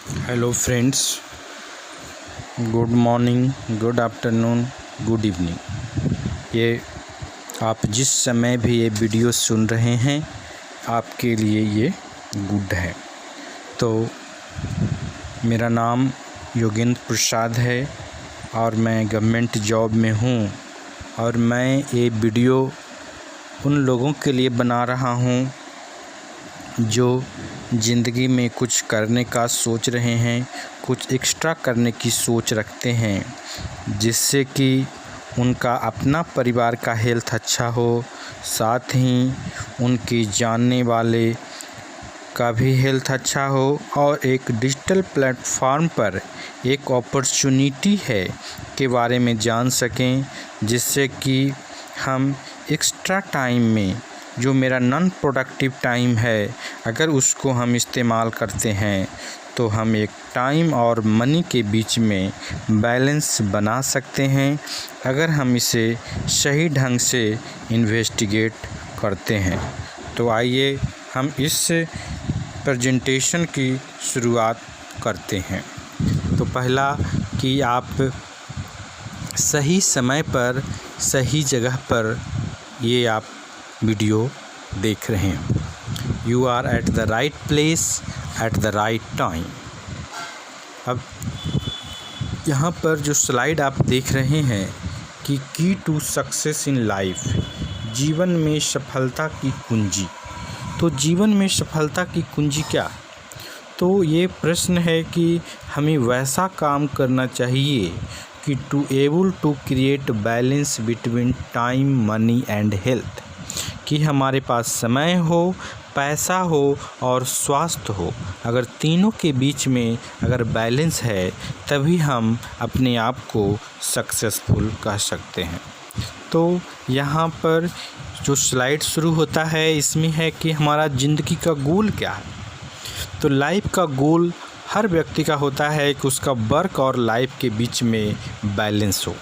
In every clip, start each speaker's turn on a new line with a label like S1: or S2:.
S1: Hello friends, good morning, good afternoon, good evening. ये आप जिस समय भी ये वीडियो सुन रहे हैं आपके लिए ये गुड है। तो मेरा नाम योगेंद्र प्रसाद है और मैं गवर्नमेंट जॉब में हूँ और मैं ये वीडियो उन लोगों के लिए बना रहा हूँ जो ज़िंदगी में कुछ करने का सोच रहे हैं, कुछ एक्स्ट्रा करने की सोच रखते हैं, जिससे कि उनका अपना परिवार का हेल्थ अच्छा हो, साथ ही उनके जानने वाले का भी हेल्थ अच्छा हो और एक डिजिटल प्लेटफॉर्म पर एक अपॉर्चुनिटी है के बारे में जान सकें, जिससे कि हम एक्स्ट्रा टाइम में जो मेरा नॉन प्रोडक्टिव टाइम है, अगर उसको हम इस्तेमाल करते हैं तो हम एक टाइम और मनी के बीच में बैलेंस बना सकते हैं, अगर हम इसे सही ढंग से इन्वेस्टिगेट करते हैं। तो आइए हम इस प्रेजेंटेशन की शुरुआत करते हैं। तो पहला कि आप सही समय पर सही जगह पर ये आप वीडियो देख रहे हैं। You are at the right place at the right time. अब यहाँ पर जो स्लाइड आप देख रहे हैं कि की टू सक्सेस इन लाइफ, जीवन में सफलता की कुंजी। तो जीवन में सफलता की कुंजी क्या? तो ये प्रश्न है कि हमें वैसा काम करना चाहिए कि to able to create balance between time, money and health, कि हमारे पास समय हो, पैसा हो और स्वास्थ्य हो। अगर तीनों के बीच में अगर बैलेंस है तभी हम अपने आप को सक्सेसफुल कह सकते हैं। तो यहाँ पर जो स्लाइड शुरू होता है इसमें है कि हमारा ज़िंदगी का गोल क्या है। तो लाइफ का गोल हर व्यक्ति का होता है कि उसका वर्क और लाइफ के बीच में बैलेंस हो।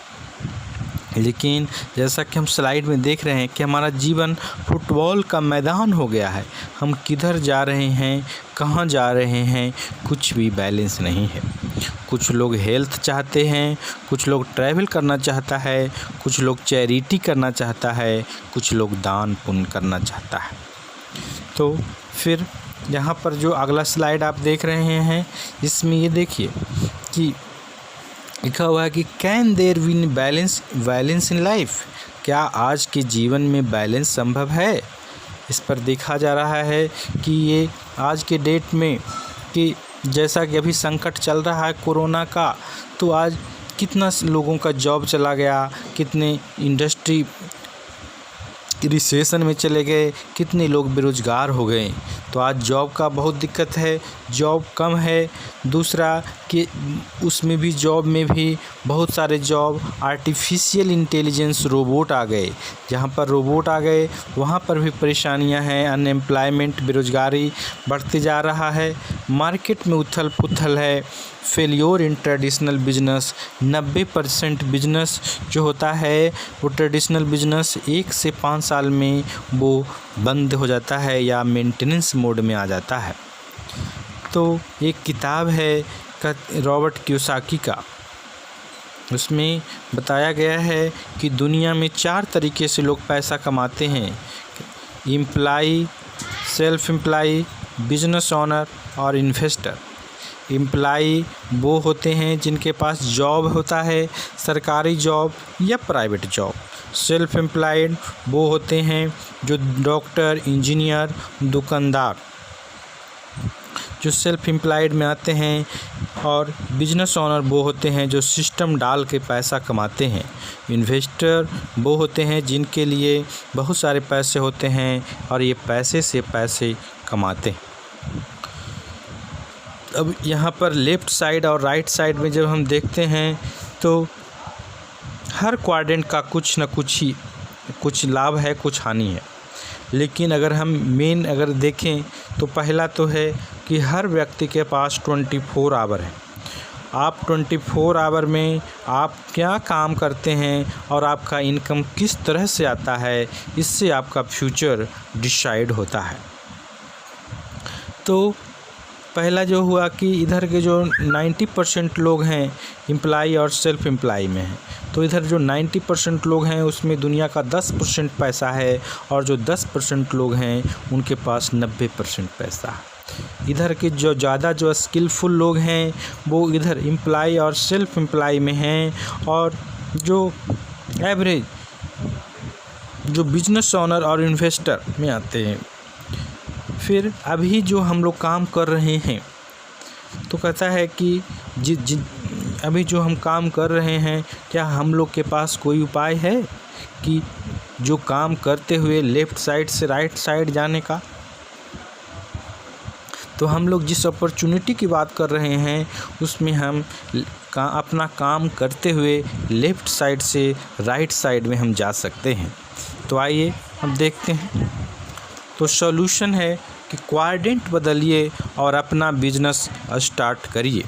S1: लेकिन जैसा कि हम स्लाइड में देख रहे हैं कि हमारा जीवन फुटबॉल का मैदान हो गया है। हम किधर जा रहे हैं, कहाँ जा रहे हैं, कुछ भी बैलेंस नहीं है। कुछ लोग हेल्थ चाहते हैं, कुछ लोग ट्रैवल करना चाहता है, कुछ लोग चैरिटी करना चाहता है, कुछ लोग दान पुण्य करना चाहता है। तो फिर यहाँ पर जो अगला स्लाइड आप देख रहे हैं इसमें ये देखिए कि लिखा हुआ है कि can there be balance in life, क्या आज के जीवन में बैलेंस संभव है। इस पर देखा जा रहा है कि ये आज के डेट में कि जैसा कि अभी संकट चल रहा है कोरोना का, तो आज कितना लोगों का जॉब चला गया, कितने इंडस्ट्री रिसेशन में चले गए, कितने लोग बेरोज़गार हो गए। तो आज जॉब का बहुत दिक्कत है, जॉब कम है। दूसरा कि उसमें भी जॉब में भी बहुत सारे जॉब आर्टिफिशियल इंटेलिजेंस रोबोट आ गए। जहाँ पर रोबोट आ गए वहाँ पर भी परेशानियाँ हैं। अनएम्प्लॉयमेंट, बेरोज़गारी बढ़ते जा रहा है। मार्केट में उथल पुथल है। Failure in traditional business, 90% business जो होता है वो ट्रेडिशनल बिजनेस 1 से 5 साल में वो बंद हो जाता है या मेंटेनेंस मोड में आ जाता है। तो एक किताब है रॉबर्ट कियोसाकी का, उसमें बताया गया है कि दुनिया में 4 तरीके से लोग पैसा कमाते हैं: employ, self employ, business owner और इन्वेस्टर। एम्प्लॉय वो होते हैं जिनके पास जॉब होता है, सरकारी जॉब या प्राइवेट जॉब। सेल्फ एम्प्लॉयड वो होते हैं जो डॉक्टर, इंजीनियर, दुकानदार जो सेल्फ एम्प्लॉयड में आते हैं। और बिजनेस ओनर वो होते हैं जो सिस्टम डाल के पैसा कमाते हैं। इन्वेस्टर वो होते हैं जिनके लिए बहुत सारे पैसे होते हैं और ये पैसे से पैसे कमाते हैं। अब यहाँ पर लेफ़्ट साइड और राइट साइड में जब हम देखते हैं तो हर क्वाड्रेंट का कुछ न कुछ लाभ है, कुछ हानि है। लेकिन अगर हम मेन अगर देखें तो पहला तो है कि हर व्यक्ति के पास 24 आवर है। आप 24 आवर में आप क्या काम करते हैं और आपका इनकम किस तरह से आता है, इससे आपका फ्यूचर डिसाइड होता है। तो पहला जो हुआ कि इधर के जो 90% लोग हैं एम्प्लॉय और सेल्फ एम्प्लॉय में हैं, तो इधर जो 90% लोग हैं उसमें दुनिया का 10% पैसा है और जो 10% लोग हैं उनके पास 90% पैसा है। इधर के जो ज़्यादा जो स्किलफुल लोग हैं वो इधर एम्प्लॉय और सेल्फ एम्प्लॉय में हैं, और जो एवरेज जो बिजनेस ओनर और इन्वेस्टर में आते हैं। फिर अभी जो हम लोग काम कर रहे हैं तो कहता है कि अभी जो हम काम कर रहे हैं क्या हम लोग के पास कोई उपाय है कि जो काम करते हुए लेफ़्ट साइड से राइट साइड जाने का। तो हम लोग जिस अपॉर्चुनिटी की बात कर रहे हैं उसमें हम अपना काम करते हुए लेफ़्ट साइड से राइट साइड में हम जा सकते हैं। तो आइए हम देखते हैं। तो सॉल्यूशन है कि क्वाड्रेंट बदलिए और अपना बिजनेस स्टार्ट करिए।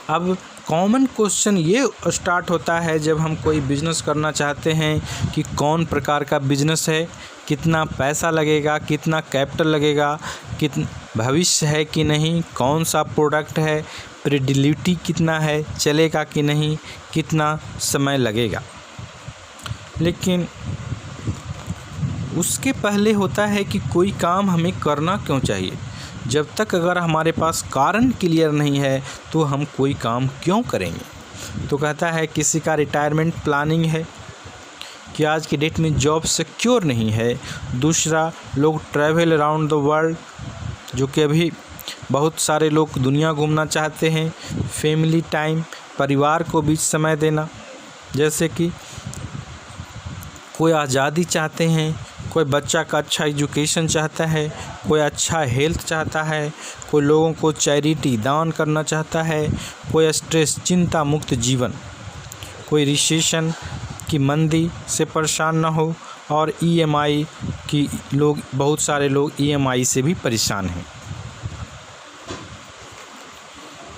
S1: अब कॉमन क्वेश्चन ये स्टार्ट होता है जब हम कोई बिज़नेस करना चाहते हैं कि कौन प्रकार का बिज़नेस है, कितना पैसा लगेगा, कितना कैपिटल लगेगा, कितना भविष्य है कि नहीं, कौन सा प्रोडक्ट है, प्रेडिलिटी कितना है, चलेगा कि नहीं, कितना समय लगेगा। लेकिन उसके पहले होता है कि कोई काम हमें करना क्यों चाहिए। जब तक अगर हमारे पास कारण क्लियर नहीं है तो हम कोई काम क्यों करेंगे। तो कहता है किसी का रिटायरमेंट प्लानिंग है कि आज की डेट में जॉब सिक्योर नहीं है। दूसरा, लोग ट्रैवल अराउंड द वर्ल्ड, जो कि अभी बहुत सारे लोग दुनिया घूमना चाहते हैं। फैमिली टाइम, परिवार को बीच समय देना, जैसे कि कोई आज़ादी चाहते हैं, कोई बच्चा का अच्छा एजुकेशन चाहता है, कोई अच्छा हेल्थ चाहता है, कोई लोगों को चैरिटी दान करना चाहता है, कोई स्ट्रेस चिंता मुक्त जीवन, कोई रिसेशन की मंदी से परेशान ना हो, और ईएमआई की बहुत सारे लोग ईएमआई से भी परेशान हैं।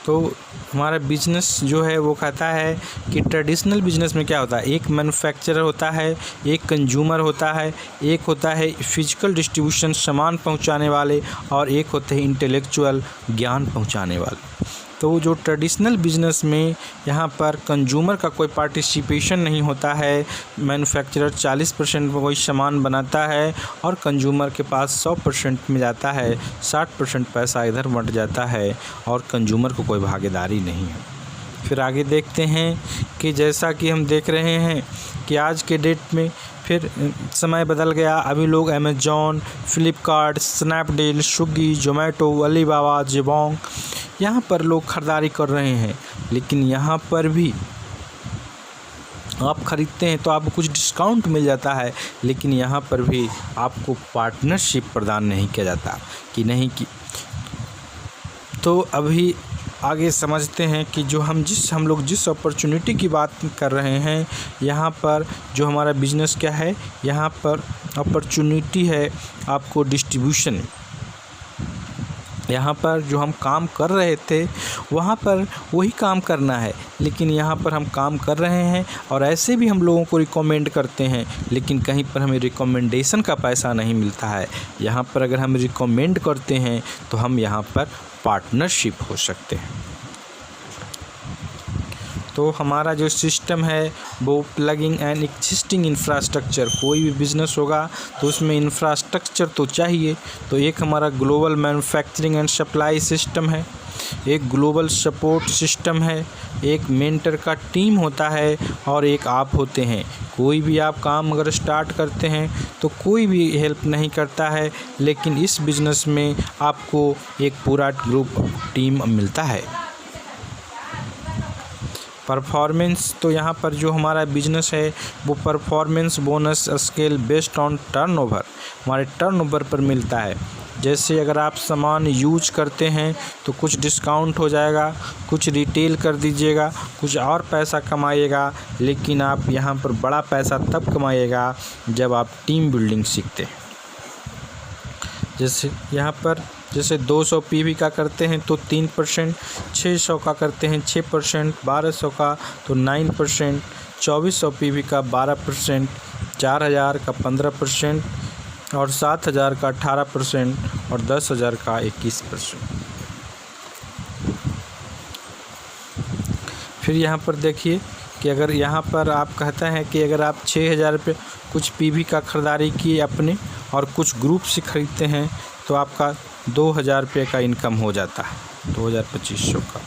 S1: तो हमारा बिजनेस जो है वो कहता है कि ट्रेडिशनल बिजनेस में क्या होता है, एक मैन्युफैक्चरर होता है, एक कंज्यूमर होता है, एक होता है फिजिकल डिस्ट्रीब्यूशन सामान पहुंचाने वाले, और एक होते हैं इंटेलेक्चुअल ज्ञान पहुंचाने वाले। तो जो ट्रेडिशनल बिजनेस में यहाँ पर कंज्यूमर का कोई पार्टिसिपेशन नहीं होता है। मैन्युफैक्चरर 40% में कोई सामान बनाता है और कंज्यूमर के पास 100% में जाता है, 60% पैसा इधर बंट जाता है और कंज्यूमर को कोई भागीदारी नहीं है। फिर आगे देखते हैं कि जैसा कि हम देख रहे हैं कि आज के डेट में फिर समय बदल गया। अभी लोग Amazon, Flipkart, Snapdeal, Swiggy, Zomato, Alibaba, Jabong, यहाँ पर लोग ख़रीदारी कर रहे हैं। लेकिन यहाँ पर भी आप ख़रीदते हैं तो आपको कुछ डिस्काउंट मिल जाता है, लेकिन यहाँ पर भी आपको पार्टनरशिप प्रदान नहीं किया जाता कि नहीं कि। तो अभी आगे समझते हैं कि जो हम लोग जिस अपॉर्चुनिटी की बात कर रहे हैं, यहाँ पर जो हमारा बिजनेस क्या है, यहाँ पर अपॉर्चुनिटी है आपको डिस्ट्रीब्यूशन। यहाँ पर जो हम काम कर रहे थे वहाँ पर वही काम करना है, लेकिन यहाँ पर हम काम कर रहे हैं और ऐसे भी हम लोगों को रिकमेंड करते हैं, लेकिन कहीं पर हमें रिकमेंडेशन का पैसा नहीं मिलता है। यहाँ पर अगर हम रिकमेंड करते हैं तो हम यहाँ पर पार्टनरशिप हो सकते हैं। तो हमारा जो सिस्टम है वो प्लगिंग एंड एग्जिस्टिंग इंफ्रास्ट्रक्चर, कोई भी बिज़नेस होगा तो उसमें इंफ्रास्ट्रक्चर तो चाहिए। तो एक हमारा global manufacturing and supply system है, एक ग्लोबल सपोर्ट सिस्टम है, एक मेंटर का टीम होता है और एक आप होते हैं। कोई भी आप काम अगर स्टार्ट करते हैं तो कोई भी हेल्प नहीं करता है, लेकिन इस बिज़नेस में आपको एक पूरा ग्रुप टीम मिलता है। परफॉर्मेंस, तो यहाँ पर जो हमारा बिजनेस है वो performance bonus scale based on turnover, हमारे टर्नओवर पर मिलता है। जैसे अगर आप सामान यूज करते हैं तो कुछ डिस्काउंट हो जाएगा, कुछ रिटेल कर दीजिएगा, कुछ और पैसा कमाइएगा, लेकिन आप यहाँ पर बड़ा पैसा तब कमाइएगा जब आप टीम बिल्डिंग सीखते हैं। जैसे यहाँ पर 200 पीवी का करते हैं तो 3%, 600 का करते हैं 6%, 1200 का तो 9%, 2400 पीवी का 12%, 4000 का 15%, और 7,000 का 18% और 10,000 का 21%। फिर यहाँ पर देखिए कि अगर यहाँ पर आप कहते हैं कि अगर आप 6,000 रुपये कुछ पीवी का ख़रीदारी किए अपने और कुछ ग्रुप से ख़रीदते हैं तो आपका 2,000 रुपये का इनकम हो जाता है, 2,2500 का।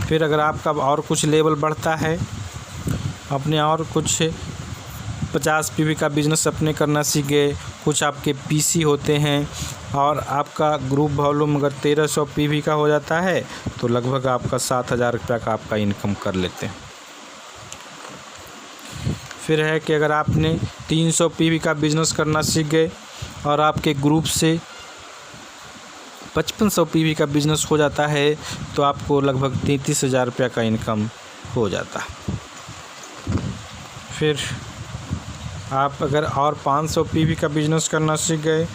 S1: फिर अगर आपका और कुछ लेवल बढ़ता है, अपने और कुछ 50 पीवी का बिज़नेस अपने करना सीख गए, कुछ आपके पीसी होते हैं और आपका ग्रुप वॉल्यूम अगर 1,300 पीवी का हो जाता है तो लगभग आपका 7,000 रुपये का आपका इनकम कर लेते हैं। फिर है कि अगर आपने 300 पीवी का बिज़नेस करना सीख गए और आपके ग्रुप से 5500 पीवी का बिज़नेस हो जाता है तो आपको लगभग 33,000 रुपये का इनकम हो जाता है। फिर आप अगर और 500 पीवी का बिज़नेस करना सीख गए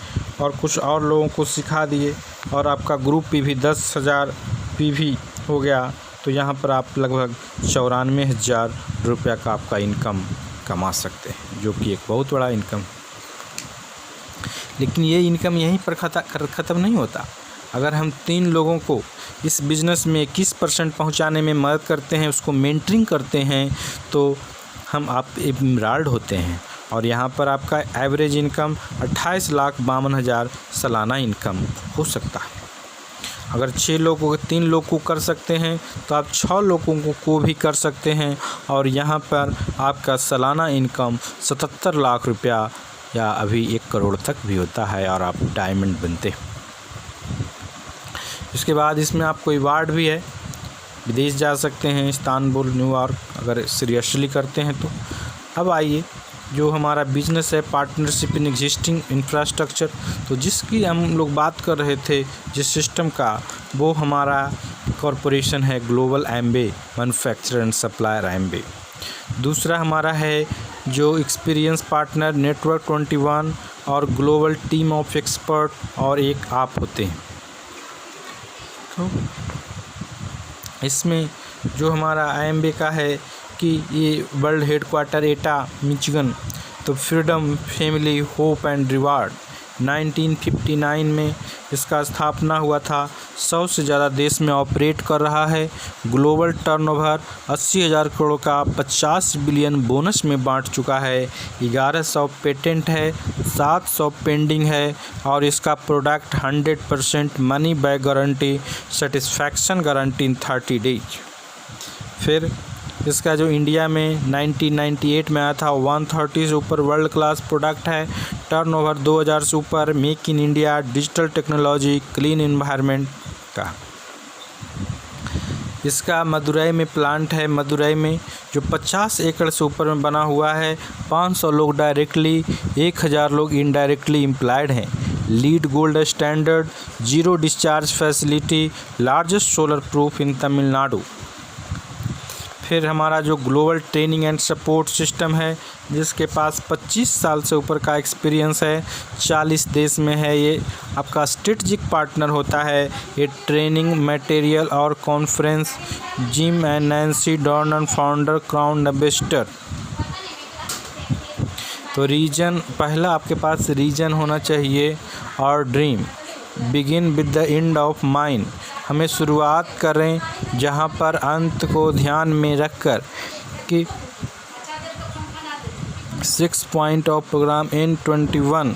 S1: और कुछ और लोगों को सिखा दिए और आपका ग्रुप पीवी 10,000 पीवी हो गया तो यहाँ पर आप लगभग 94,000 रुपये का आपका इनकम कमा सकते हैं, जो कि एक बहुत बड़ा इनकम। लेकिन ये इनकम यहीं पर ख़त्म नहीं होता। अगर हम 3 लोगों को इस बिज़नेस में 21% पहुँचाने में मदद करते हैं, उसको मेंटरिंग करते हैं, तो हम आप एमराल्ड होते हैं और यहाँ पर आपका एवरेज इनकम 28,52,000 सालाना इनकम हो सकता है। अगर 6 लोगों 3 लोग को कर सकते हैं तो आप 6 लोगों को भी कर सकते हैं और यहाँ पर आपका सालाना इनकम 77 लाख रुपया या अभी 1 करोड़ तक भी होता है और आप डायमंड बनते हैं। इसके बाद इसमें आपको अवार्ड भी है, विदेश जा सकते हैं, इस्तांबुल, न्यूयॉर्क, अगर सीरियसली करते हैं तो। अब आइए जो हमारा बिजनेस है पार्टनरशिप इन एग्जिस्टिंग इंफ्रास्ट्रक्चर, तो जिसकी हम लोग बात कर रहे थे जिस सिस्टम का, वो हमारा कॉरपोरेशन है global Ambe manufacturer and supplier Ambe. दूसरा हमारा है जो एक्सपीरियंस पार्टनर नेटवर्क 21 और ग्लोबल टीम ऑफ एक्सपर्ट और एक आप होते हैं। तो इसमें जो हमारा एम्बे का है कि ये वर्ल्ड हेडक्वार्टर एटा मिचिगन, तो freedom, family, hope and reward 1959 में इसका स्थापना हुआ था। 100 से ज़्यादा देश में ऑपरेट कर रहा है। ग्लोबल टर्नओवर 80,000 करोड़ का 50 बिलियन बोनस में बांट चुका है। 1100 पेटेंट है, 700 पेंडिंग है और इसका product 100% money back guarantee, satisfaction guarantee इन 30 डेज। फिर इसका जो इंडिया में 1998 में आया था, 130 से ऊपर वर्ल्ड क्लास प्रोडक्ट है। टर्नओवर 2000 से ऊपर, make in India, digital technology, clean environment का। इसका मदुरई में प्लांट है, मदुरई में जो 50 एकड़ से ऊपर में बना हुआ है। 500 लोग डायरेक्टली, 1000 लोग इनडायरेक्टली एम्प्लॉयड हैं। Lead gold standard, zero discharge facility, largest solar proof in Tamil Nadu. फिर हमारा जो global training and support system है, जिसके पास 25 साल से ऊपर का एक्सपीरियंस है, 40 देश में है। ये आपका स्ट्रेटजिक पार्टनर होता है। ये ट्रेनिंग मटेरियल और conference, gym and Nancy Dornan founder, crown ambassador. तो रीजन, पहला आपके पास रीजन होना चाहिए और dream. Begin with the end of mind, हमें शुरुआत करें जहां पर अंत को ध्यान में रखकर कि 6 पॉइंट ऑफ प्रोग्राम N21